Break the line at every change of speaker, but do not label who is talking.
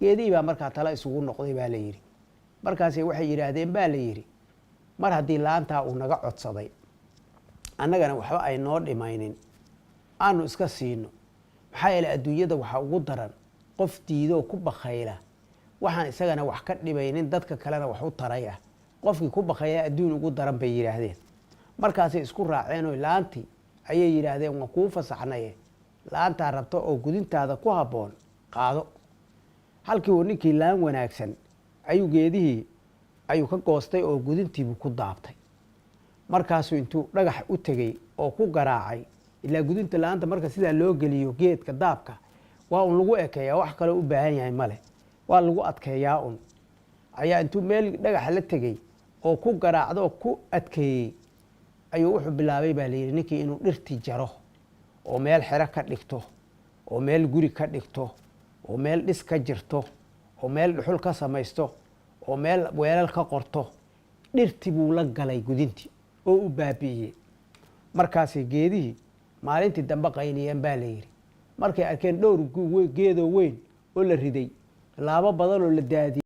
geedihii baa markaa tala isugu noqday baa la yidhi. markaasay waxay yidhaahdeen baa la yidhi mar haddii laantaa uu naga codsaday annagana waxba ay noo dhimaynin aanu iska siino, maxaa yeelay adduunyada waxaa ugu daran qof diidoo ku bakhayla waxaan isagana wax ka dhimaynin dadka kalena wax u taray ah. qofkii ku bakhayla adduun ugu daran bay yidhaahdeen. markaasay isku raaceenoo laantii ayay yidhaahdeen waan kuu fasaxnaye laantaa rabto oo gudintaada ku habboon qaado. halkii uu ninkii laan wanaagsan ayuu geedihii ayuu ka goostay oo gudintiibuu ku daabtay. markaasuu intuu dhagax u tegey oo ku garaacay, ilaa gudinta laanta marka sidaa loo geliyo geedka daabka waa un lagu ekeeyaa, wax kaloo u baahan yahay male, waa lagu adkeeyaa un. ayaa intuu meel dhagaxa la tegey oo ku garaacdo oo ku adkeeyey ayuu wuxuu bilaabay baa layidhi ninkii inuu dhirtii jaro oo meel xero ka dhigto oo meel guri ka dhigto oo meel dhis ka jirto oo meel dhuxul ka samaysto oo meel weelal ka qorto. dhirtii buu la galay gudintii oo u baabi'iyey. markaasay geedihii maalintii dambe qayliyeen baa la yidhi markay arkeen dhowr geedoo weyn oo la riday, laabo badan oo la daadiyey.